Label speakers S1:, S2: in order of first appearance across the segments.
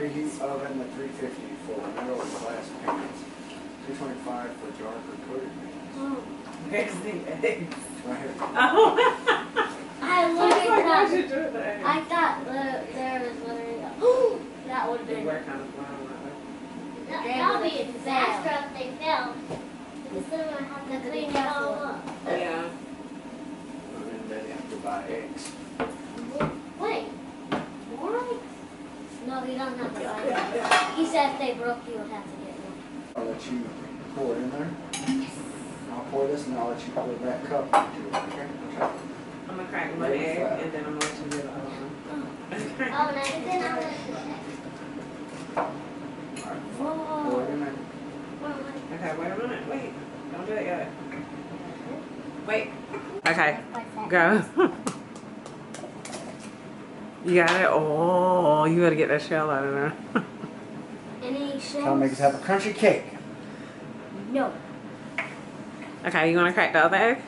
S1: Preheat oven to 350 for metal or glass pans. 225 for darker coated pans.
S2: Oh.
S3: Where's the eggs?
S1: Right here.
S3: Oh.
S2: I
S3: Why
S2: thought
S3: should do that?
S2: I thought there was literally a, that would have
S3: They
S2: been.
S3: were kind of flying
S2: That would be a disaster if they fell. Because then we'll have to clean it all up.
S3: Yeah.
S1: And then they have to buy eggs.
S2: Wait. What? No, you don't have to buy it. He said if they broke, you would have to get one.
S1: I'll let you pour it in there. I'll pour this and I'll let you pour that cup into it. Okay?
S3: I'm going to crack one egg and then I'm going to let you do the other one.
S2: Oh, and then I'll let you
S1: Alright. Pour it in there.
S3: Okay, wait a minute. Wait. Don't do it yet. Wait. Okay. Go. You got it? Oh, you gotta get that shell out of there.
S2: Any shells?
S1: Try to make us have a crunchy cake.
S2: No.
S3: Okay, you wanna crack the other egg?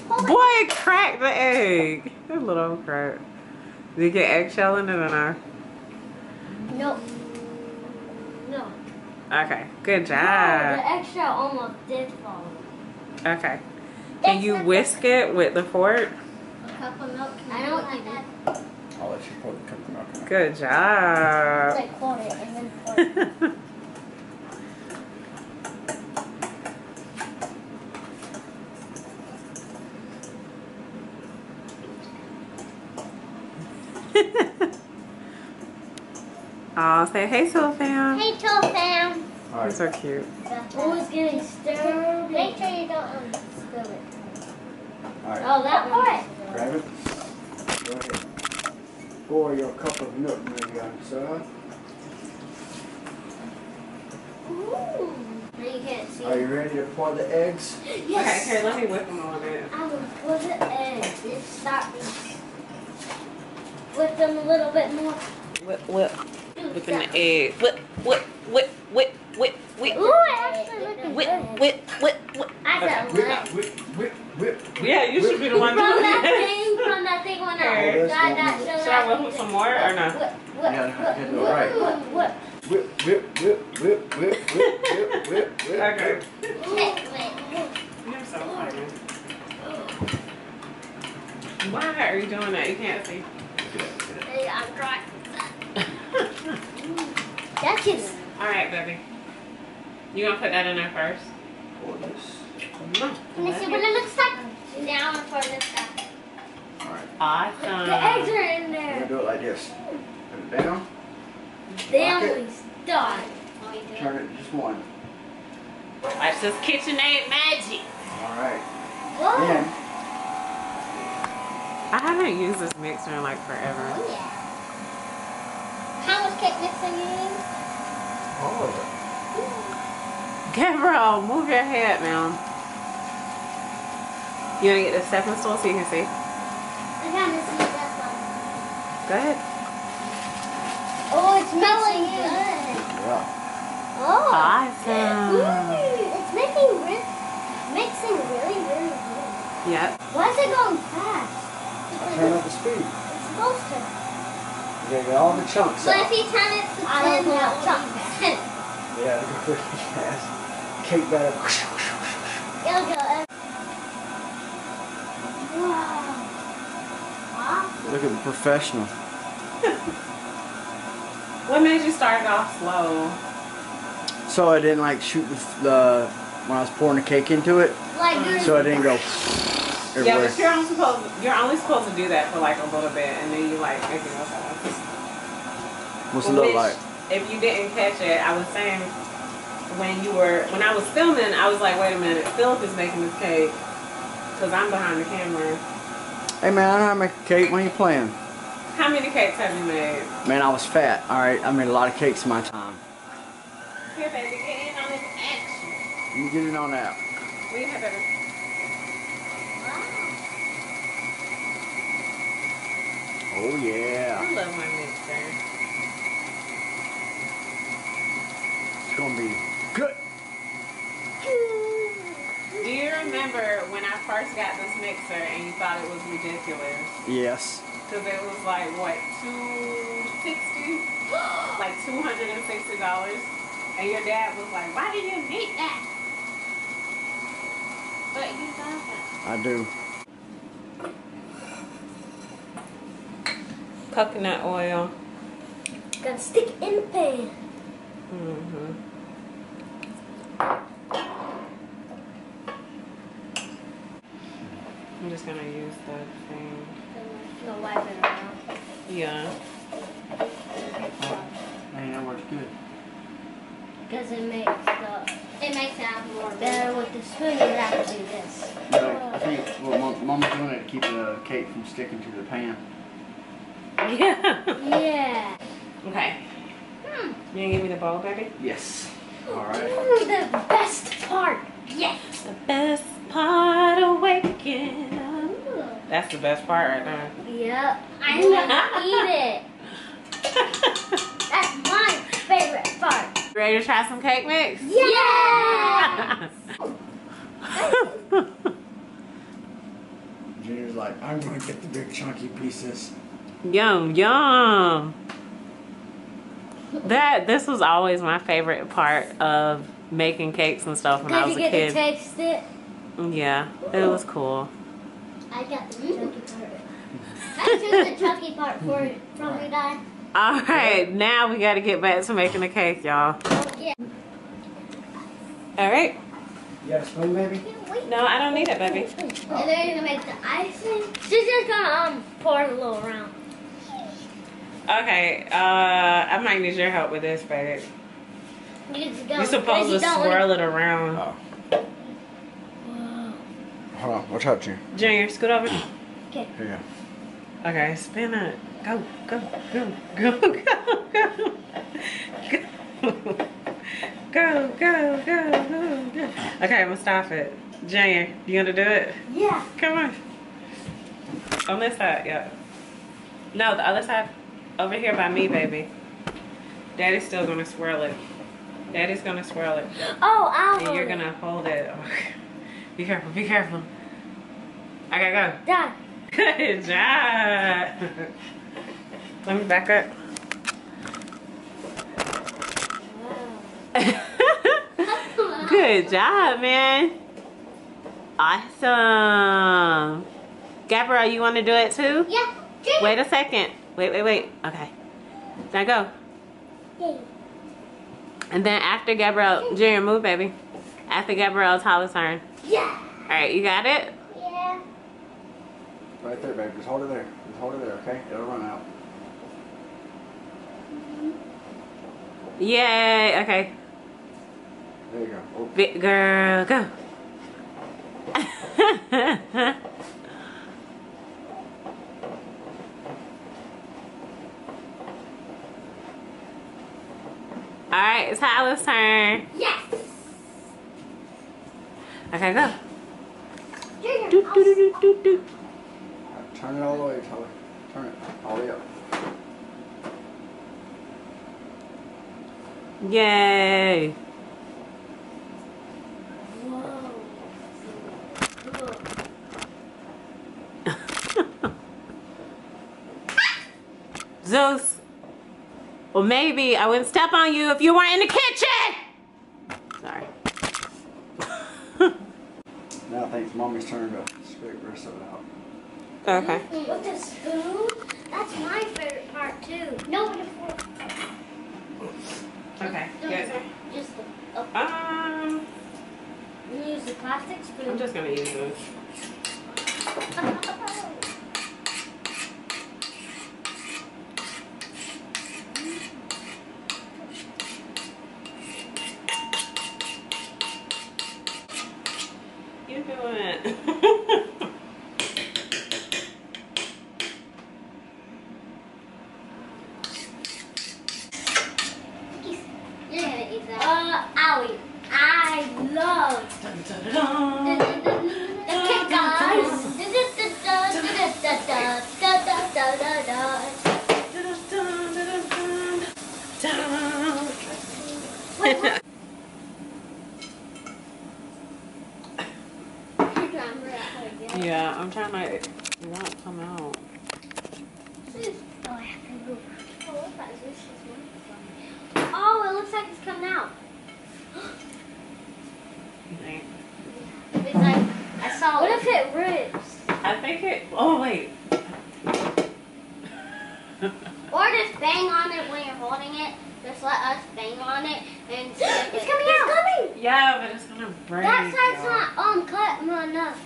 S2: Yeah.
S3: Boy, crack the egg. That little crack. Did you get eggshell in it or not?
S2: No. No.
S3: Okay, good
S2: No,
S3: job.
S2: the extra almost did fall.
S3: Okay. Can you whisk it with the fork?
S2: A cup of milk. I don't like that.
S1: I'll let you pour the cup of milk in there.
S3: Good job.
S2: Like pour it and then pour it.
S3: Aw, say hey, Soul Fam.
S2: Hey, Toe Fam.
S1: Alright.
S3: You're so cute.
S2: Oh, it's getting stirred. Make sure you don't spill it.
S1: Alright.
S2: Oh, that one.
S1: Grab it. Go ahead. Pour your cup of milk, my young son.
S2: Ooh. Now you can't see.
S1: Are you ready to pour the eggs?
S2: Yes.
S3: Okay, here, let me whip them a little bit.
S2: I will pour the eggs. It's starting. Whip them a little bit more.
S3: Whip. Whipping the egg. Whip.
S2: Ooh, it actually looking good.
S3: Whip.
S2: I got one.
S1: Whip.
S3: Yeah, you should be the one
S2: From
S3: doing
S2: that
S3: it.
S2: thing, from that thing when
S3: Here.
S2: I got that show.
S3: Should I whip them some more or no?
S2: Whip.
S1: Yeah, do it right.
S2: Whip.
S1: Whip.
S3: Okay.
S2: Whip.
S3: You're so funny. Why are you doing that? You can't see.
S2: Hey, I'm trying. That is.
S3: Alright, baby. You gonna put that in there first?
S1: Pour this.
S2: Can you see what it looks like? Now I'm gonna pour this stuff.
S1: Alright.
S3: Awesome.
S2: The eggs are in
S1: We're
S2: there.
S1: gonna do it like this. Put it down.
S2: Then
S1: Lock it.
S2: we start.
S1: Turn it to just one.
S3: Watch this KitchenAid magic.
S1: Alright.
S2: Whoa.
S1: Then
S3: I haven't used this mixer in like forever.
S2: Oh, yeah. How much cake mixing you need?
S1: all of it.
S3: Gabriel, move your head, ma'am. You want to get the stepping stool so you can see?
S2: I gotta see that one.
S3: Go ahead.
S2: Oh, it's smelling good.
S1: Yeah.
S2: Oh.
S3: Awesome.
S2: It's mixing really good.
S3: Yep.
S2: Why is it going fast?
S1: Turn up the speed.
S2: It's supposed to.
S1: You gotta get all the chunks
S2: So if
S1: out.
S2: you turn it to 10, that will be 10.
S1: Yeah, look at quick fast. Cake batter.
S2: It'll go. Wow. Awesome.
S1: Look at the professional.
S3: What made you start it off slow?
S1: So I didn't like shoot the when I was pouring the cake into it.
S2: Like
S1: So I didn't go
S3: Yeah,
S1: everywhere.
S3: but you're only supposed to do that for like a little bit, and then you like make it go fast.
S1: What's it look
S3: Which,
S1: like?
S3: if you didn't catch it, I was saying when I was filming, I was like, wait a minute, Philip is making this cake because I'm behind the camera.
S1: Hey man, I know how to make a cake. When you playing?
S3: How many cakes have you made?
S1: Man, I was fat. All right, I made a lot of cakes in my time.
S3: Here, baby, get in on this action.
S1: You get in on that.
S3: Will you have baby?
S1: Oh yeah.
S3: I love my mixer.
S1: It's gonna be good.
S3: Dear remember when I first got this mixer and you thought it was ridiculous.
S4: Yes.
S3: Because it was like, what, $260? Like $260. And your dad was like, why do you need that? But you got that.
S4: I do.
S3: Coconut oil.
S2: Gotta stick it in the pan.
S3: Mm-hmm. I'm just gonna use the thing.
S2: No wiping around.
S3: Yeah.
S4: Man, that works good.
S2: Because it makes it have more better with the spoon. You have to do this.
S4: But I think well, Mom's doing it to keep the cake from sticking to the pan.
S3: Yeah.
S2: Yeah.
S3: Okay. You gonna give me the bowl, baby?
S4: Yes. All right.
S2: Ooh, the best part. Yes.
S3: The best part of waking up. That's the best part right now.
S2: Yep. I'm gonna eat it. That's my favorite part.
S3: Ready to try some cake mix?
S2: Yeah.
S1: Junior's like, I'm gonna get the big chunky pieces.
S3: Yum, yum. This was always my favorite part of making cakes and stuff when I was a
S2: Did you get
S3: kid.
S2: to taste it?
S3: Yeah, it was cool.
S2: I got the chunky part. I took the chunky part from you, Dad.
S3: All right, now we got to get back to making the cake, y'all.
S2: Yeah.
S3: All right.
S1: You got a spoon, baby?
S3: No, I don't need it, baby.
S2: And then you're gonna make the icing. She's just gonna pour it a little around.
S3: Okay, I might need your help with this, baby. You're supposed to swirl it around.
S1: Oh. Hold on, watch out, Junior.
S3: Junior, scoot over.
S2: Okay.
S1: Here you
S3: Okay, spin it. Go, go, go, go, go, go. Go, go, go, go, go. Okay, I'm gonna stop it. Junior, you gonna do it?
S2: Yeah.
S3: Come on. On this side, yeah. No, the other side. Over here by me, baby. Daddy's still gonna swirl it. Daddy's gonna swirl it.
S2: Oh, I'll
S3: And
S2: hold
S3: you're
S2: it.
S3: gonna hold it. Be careful, be careful. Okay, go.
S2: Dad.
S3: Good job. Let me back up. Good job, man. Awesome. Gabrielle, you want to do it too?
S2: Yeah.
S3: Wait a second. Wait. Okay. Now go.
S2: Yay.
S3: And then after Gabrielle, Junior, move, baby. After Gabrielle's Hollis turn.
S2: Yeah.
S3: All right, you got it?
S2: Yeah.
S1: go. Right there, baby. Just hold it there. Just hold it there, okay? It'll run out.
S3: Yay. Okay.
S1: There you go. Oh.
S3: Big girl, go. All right, it's Tyler's turn.
S2: Yes.
S3: Okay, go.
S2: Junior,
S3: Do, do, do, do, do, do.
S1: Turn it all the way, Tyler. Turn it all the way up.
S3: Yay.
S2: Whoa.
S3: Zeus. Well, maybe I wouldn't step on you if you weren't in the kitchen. Sorry.
S1: Now I think it's Mommy's turn to scrape the rest of it out.
S3: Okay.
S2: With the spoon? That's my favorite part too. No, with the fork.
S3: Okay. Yes.
S2: Just the. You use the plastic spoon.
S3: I'm just gonna use this. You doing it?
S2: You're gonna eat that. I'll eat. I love the cake if it rips?
S3: I think it. Oh wait.
S2: Or just bang on it when you're holding it. Just let us bang on it and see if it's coming out. It's coming.
S3: Yeah, but it's gonna break.
S2: That side's
S3: y'all.
S2: not cut enough.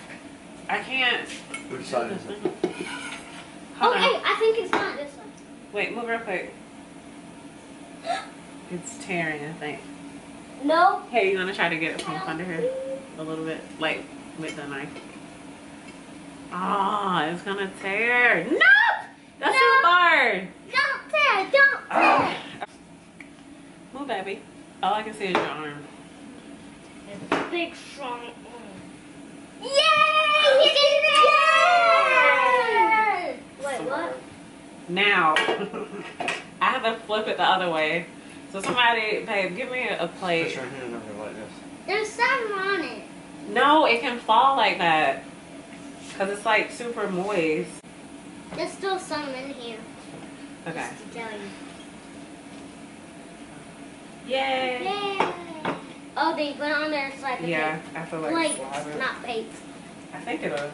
S3: I can't.
S4: Which side is it?
S3: Hold
S2: Okay,
S3: on.
S2: I think it's not this one.
S3: Wait, move real quick. It's tearing, I think.
S2: No.
S3: Hey, you wanna try to get it from under here a little bit, like with the knife? Oh, it's gonna tear. No, that's
S2: No.
S3: too hard.
S2: Don't tear. Don't tear.
S3: Move, baby. All I can see is your arm.
S2: It's a big, strong arm. Yay! You did it! Wait, what?
S3: Now, I have to flip it the other way. So somebody, babe, give me a
S4: Put
S3: plate.
S4: your hand over like this.
S2: There's some on it.
S3: No, it can fall like that. Cause it's like super moist.
S2: There's still some in here.
S3: Okay.
S2: Just to tell you.
S3: Yay.
S2: Yay! Oh, they put it on there so I can
S3: Yeah, I feel like
S2: plates,
S3: slide
S2: not paints.
S3: I think it'll.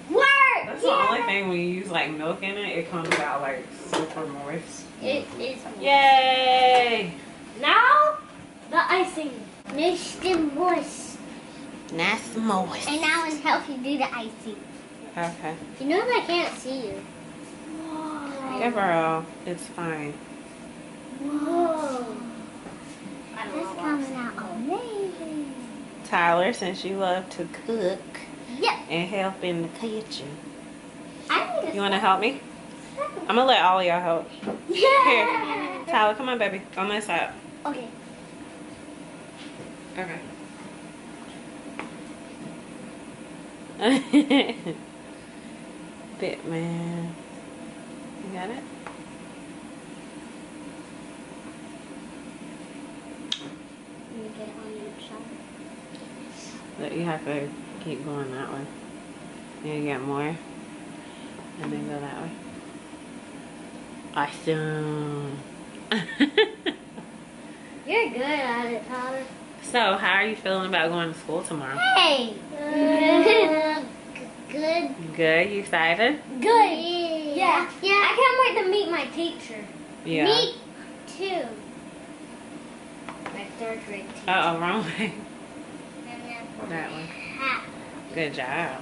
S2: Work!
S3: That's the only thing when you use like milk in it, it comes out like super moist.
S2: It is.
S3: Yay!
S2: Now, the icing. Nice and moist.
S3: Nice moist.
S2: And now it helps you do the icing.
S3: Okay.
S2: You know that I can't see you. Whoa.
S3: Good girl. It's fine.
S2: Whoa. That's coming out amazing.
S3: Tyler, since you love to cook
S2: Yep.
S3: and help in the kitchen,
S2: I need
S3: you want to help me? I'm gonna let all of y'all help.
S2: Yeah.
S3: Here, Tyler, come on, baby. On this side.
S2: Okay.
S3: Okay. Bit man. You got it?
S2: Let me get it on your side.
S3: But you have to keep going that way. Then you get more. And then go that way. Awesome.
S2: You're good at it, Tyler.
S3: So, how are you feeling about going to school tomorrow?
S2: Hey. Good.
S3: Good? You excited?
S2: Good. Yeah. Yeah. I can't wait to meet my teacher.
S3: Yeah.
S2: Me too. My third grade teacher.
S3: Uh-oh, wrong way.
S2: And then
S3: That one.
S2: hat.
S3: Good job.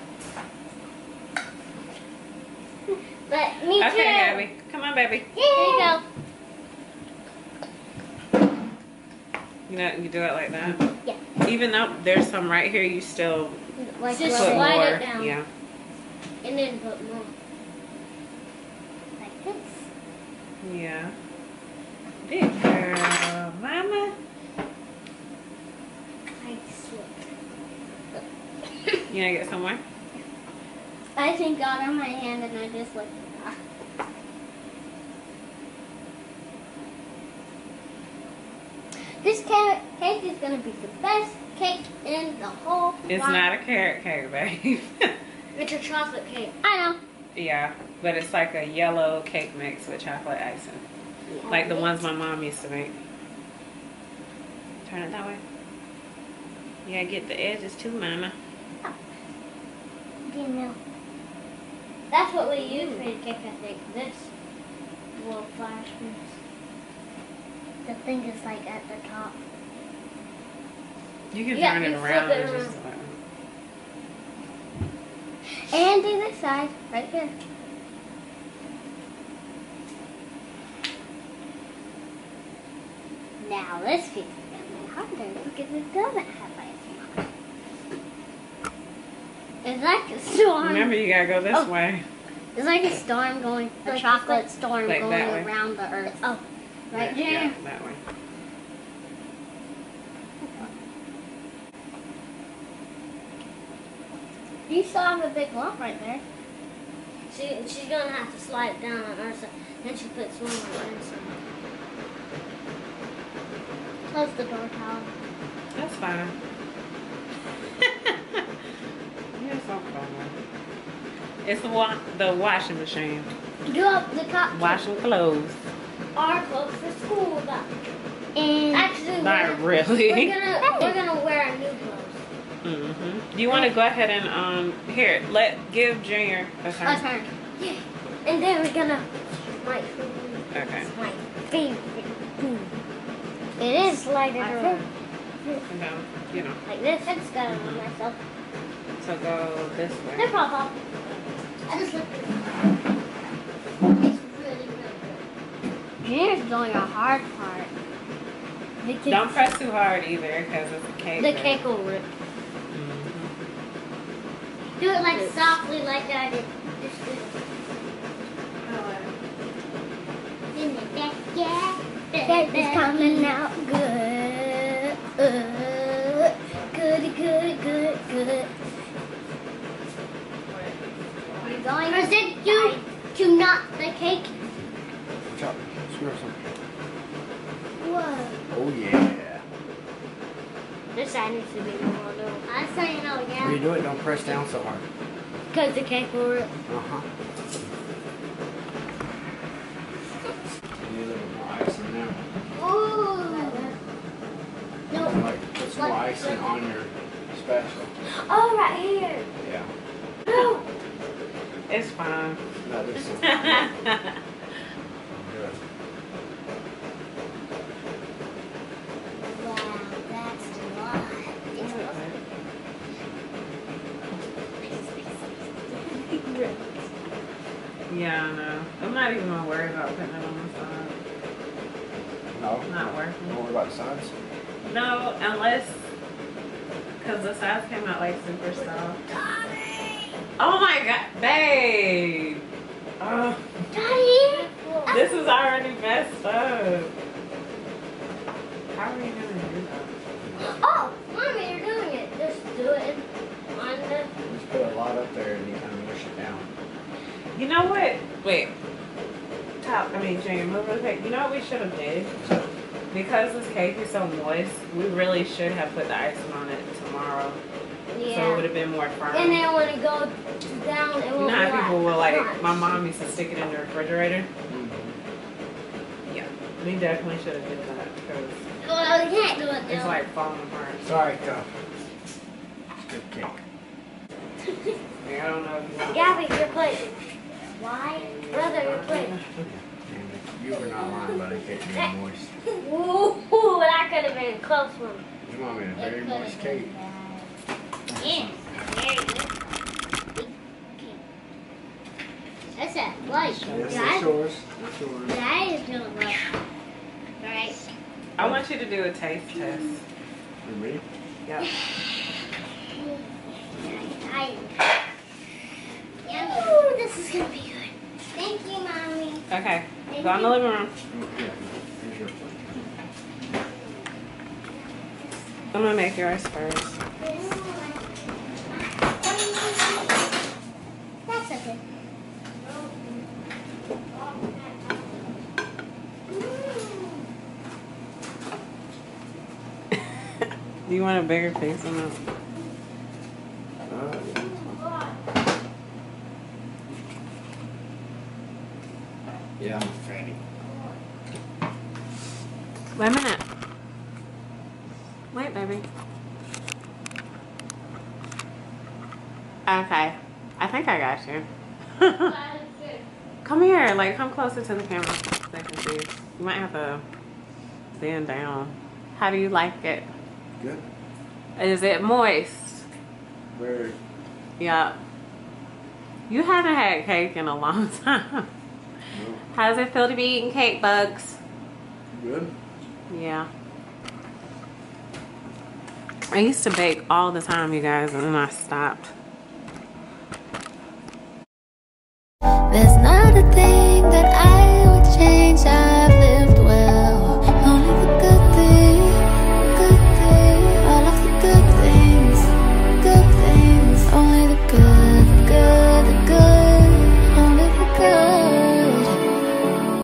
S2: But me too.
S3: Okay, Gabby. Come on, baby.
S2: Here you go.
S3: You know, you do it like that?
S2: Yeah.
S3: Even though there's some right here, you still
S2: Like
S3: put
S2: just slide
S3: more.
S2: it down.
S3: Yeah.
S2: And then put more. Like this.
S3: Yeah. Big girl. Mama.
S2: I swear.
S3: You gonna get some more?
S2: I think got on my hand and I just looked at that. This cake is gonna be the best cake in the whole
S3: It's
S2: wide-
S3: not a carrot cake, babe.
S2: It's a chocolate cake. I know.
S3: Yeah, but it's like a yellow cake mix with chocolate icing. Like the ones my mom used to make. Turn it that way. You gotta get the edges too, mama.
S2: You know. That's what we use for the cake, I think. This little flash piece. The thing is like at the top.
S3: You can
S2: Yeah,
S3: turn it
S2: you flip
S3: around
S2: it
S3: and just
S2: And do this side, right here. Now this piece is going to be harder because it doesn't have icing. It's like a storm.
S3: remember, you gotta go this way.
S2: It's like a storm going, a chocolate storm
S3: Like
S2: going
S3: that way.
S2: around the earth. Oh, right there.
S3: Yeah, that way.
S2: You still have a big lump right there. She's gonna have to slide it down on her side. Then she puts one on her side. Close the door, Tyler.
S3: That's fine. You're so funny. It's the washing machine.
S2: Do up the top.
S3: Washing clothes.
S2: Our clothes for school, but and actually
S3: Not really.
S2: we're gonna wear our new clothes.
S3: Mm-hmm. Do you want to go ahead and here? Give Junior a turn.
S2: A turn. Yeah. And then we're gonna
S3: Okay.
S2: my favorite food. It is slide it around.
S3: And down, you know.
S2: Like this. I just got it on myself.
S3: So go this
S2: Here,
S3: way.
S2: Papa. I just looked at it. It's really, really good. Junior's doing a hard part.
S3: Don't press too hard either, because it's a cake.
S2: The
S3: right?
S2: cake will rip.
S3: Mhm.
S2: Do it like softly, like I did. Just do it. That is coming out good. Good, good, good, good. Are you going? Present you to knock the cake.
S4: Watch out. Screw some.
S2: Whoa.
S4: Oh yeah.
S2: This side needs to be more little. I say no,
S4: When you
S2: yeah.
S4: do it, don't press down so hard.
S2: Because the cake will rip.
S4: Uh-huh. Need a little more icing now.
S2: Ooh. No.
S4: Like put some icing on your special.
S2: Oh, right here.
S4: Yeah.
S2: No.
S3: It's fine.
S4: No, this is good.
S2: Wow, that's a lot.
S3: Yeah, I know. I'm not even gonna worry about putting it on the side.
S4: No.
S3: Not working.
S4: Don't worry about the sides.
S3: No, unless, because the sides came out like super soft. Oh my god, babe! Oh,
S2: Daddy.
S3: this is already messed up. How are you gonna do that?
S2: Oh, Mommy, you're doing it. Just do it on the.
S4: Just put a lot up there and you kind of mush it down.
S3: You know what? Wait. Junior, move real quick. You know what we should have did? Because this cake is so moist, we really should have put the icing on it tomorrow.
S2: Yeah.
S3: So it would have been more firm.
S2: And then when it goes down, it
S3: You
S2: will
S3: know how
S2: be
S3: people will
S2: like,
S3: like, my mom used to stick it in the refrigerator?
S4: Mm-hmm.
S3: Yeah. We definitely should have did that because
S2: Well, you can't do it
S3: it's
S2: though.
S3: like falling apart.
S4: Sorry, go. It's good cake.
S3: Like, I don't know if you want
S2: Gabby, your plate. Why? Brother, your plate.
S4: And you were not lying about it getting really moist.
S2: Ooh, that could have been a close one.
S4: Your mom made a very moist cake.
S2: Yeah, very good. That's it. Like,
S4: Yes, that's yours. That's yours.
S2: that is gonna work. Right.
S3: I want you to do a taste test.
S4: For me?
S3: Yep.
S2: Ooh, this is gonna be good. Thank you, Mommy.
S3: Okay. Go in the living room.
S4: Oh, yeah. Here's your plate.
S3: I'm gonna make yours first.
S2: That's okay.
S3: Do you want a bigger piece or not?
S4: Yeah, I'm fatty.
S3: Wait a minute. Wait, baby. Okay. I think I got you. Come here. Like, come closer to the camera so they can see. You might have to bend down. How do you like it?
S4: Good.
S3: Is it moist?
S4: Very.
S3: Yeah. You haven't had cake in a long time.
S4: No.
S3: How does it feel to be eating cake, Bugs?
S4: Good.
S3: Yeah. I used to bake all the time, you guys, and then I stopped.